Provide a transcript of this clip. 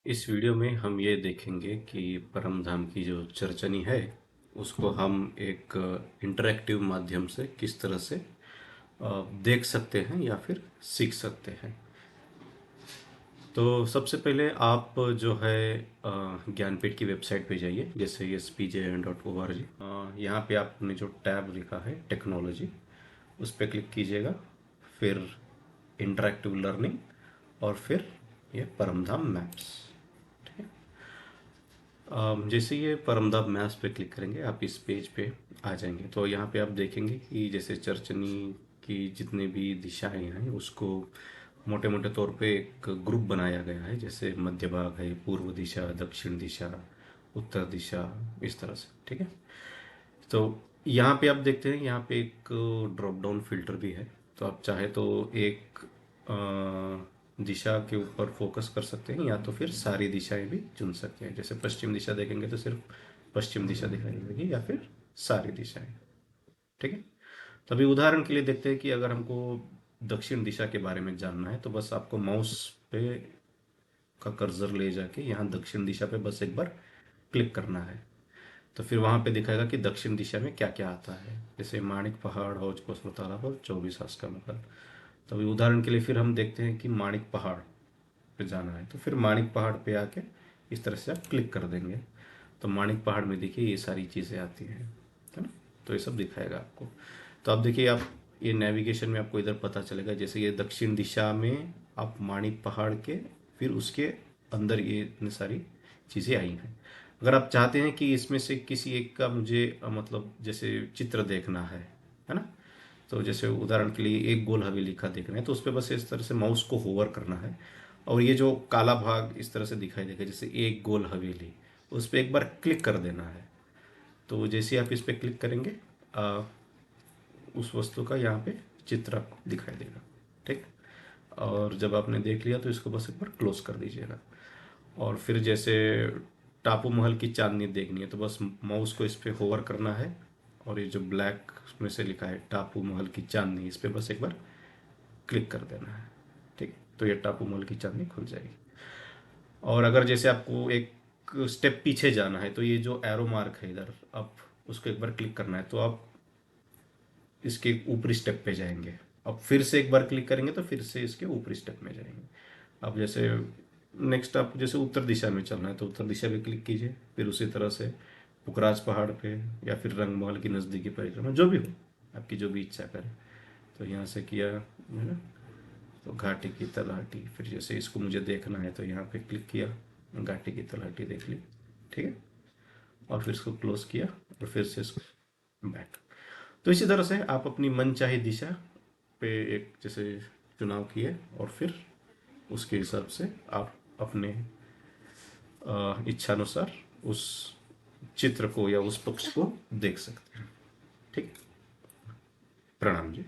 इस वीडियो में हम ये देखेंगे कि परम धाम की जो चरचनी है उसको हम एक इंटरैक्टिव माध्यम से किस तरह से देख सकते हैं या फिर सीख सकते हैं। तो सबसे पहले आप जो है ज्ञानपीठ की वेबसाइट पे जाइए, जैसे spjn.org। यहाँ पे आपने जो टैब लिखा है टेक्नोलॉजी, उस पर क्लिक कीजिएगा, फिर इंटरैक्टिव लर्निंग और फिर ये परमधाम मैप्स। जैसे ये परमधाम मैप्स पे क्लिक करेंगे आप इस पेज पे आ जाएंगे। तो यहाँ पे आप देखेंगे कि जैसे चरचनी की जितने भी दिशाएं हैं उसको मोटे मोटे तौर पे एक ग्रुप बनाया गया है। जैसे मध्य भाग है, पूर्व दिशा, दक्षिण दिशा, उत्तर दिशा, इस तरह से। ठीक है। तो यहाँ पे आप देखते हैं, यहाँ पे एक ड्रॉप डाउन फिल्टर भी है। तो आप चाहे तो एक दिशा के ऊपर फोकस कर सकते हैं या तो फिर सारी दिशाएं भी चुन सकते हैं। जैसे पश्चिम दिशा देखेंगे तो सिर्फ पश्चिम दिशा दिखाई देगी या फिर सारी दिशाएं। ठीक है। तो अभी उदाहरण के लिए देखते हैं कि अगर हमको दक्षिण दिशा के बारे में जानना है तो बस आपको माउस पे का कर्सर ले जाके यहाँ दक्षिण दिशा पे बस एक बार क्लिक करना है। तो फिर वहाँ पे दिखाएगा कि दक्षिण दिशा में क्या क्या आता है, जैसे माणिक पहाड़, हौज कोसर तालाब और 24 हास का महल। तो अभी उदाहरण के लिए फिर हम देखते हैं कि माणिक पहाड़ पे जाना है, तो फिर माणिक पहाड़ पे आके इस तरह से आप क्लिक कर देंगे तो माणिक पहाड़ में देखिए ये सारी चीज़ें आती हैं, है ना। तो ये सब दिखाएगा आपको। तो आप देखिए, आप ये नेविगेशन में आपको इधर पता चलेगा, जैसे ये दक्षिण दिशा में आप माणिक पहाड़ के फिर उसके अंदर ये इतनी सारी चीज़ें आई हैं। अगर आप चाहते हैं कि इसमें से किसी एक का मुझे मतलब जैसे चित्र देखना है ना। तो जैसे उदाहरण के लिए एक गोल हवेली का देखना है तो उस पर बस इस तरह से माउस को होवर करना है और ये जो काला भाग इस तरह से दिखाई देगा, जैसे एक गोल हवेली, उस पर एक बार क्लिक कर देना है। तो जैसे आप इस पर क्लिक करेंगे उस वस्तु का यहाँ पे चित्र आपको दिखाई देगा। ठीक। और जब आपने देख लिया तो इसको बस एक बार क्लोज कर दीजिएगा। और फिर जैसे टापू महल की चांदनी देखनी है तो बस माउस को इस पे होवर करना है और ये जो ब्लैक में से लिखा है टापू महल की चांदनी, इस पे बस एक बार क्लिक कर देना है। ठीक। तो ये टापू महल की चांदनी खुल जाएगी। और अगर जैसे आपको एक स्टेप पीछे जाना है तो ये जो एरो मार्क है इधर, आप उसको एक बार क्लिक करना है तो आप इसके ऊपरी स्टेप पे जाएंगे। अब फिर से एक बार क्लिक करेंगे तो फिर से इसके ऊपरी स्टेप में जाएंगे। अब जैसे नेक्स्ट आप जैसे उत्तर दिशा में चलना है तो उत्तर दिशा पे क्लिक कीजिए, फिर उसी तरह से पुखराज पहाड़ पे या फिर रंगमहल की नज़दीकी परिक्रमा, जो भी हो आपकी जो भी इच्छा करे। तो यहाँ से किया है ना, तो घाटी की तलहटी, फिर जैसे इसको मुझे देखना है तो यहाँ पे क्लिक किया, घाटी की तलहटी देख ली। ठीक है। और फिर इसको क्लोज किया और फिर से इसको बैक। तो इसी तरह से आप अपनी मनचाही दिशा पे एक जैसे चुनाव किए और फिर उसके हिसाब से आप अपने इच्छानुसार उस चित्र को या उस पक्ष को देख सकते हैं। ठीक। प्रणाम जी।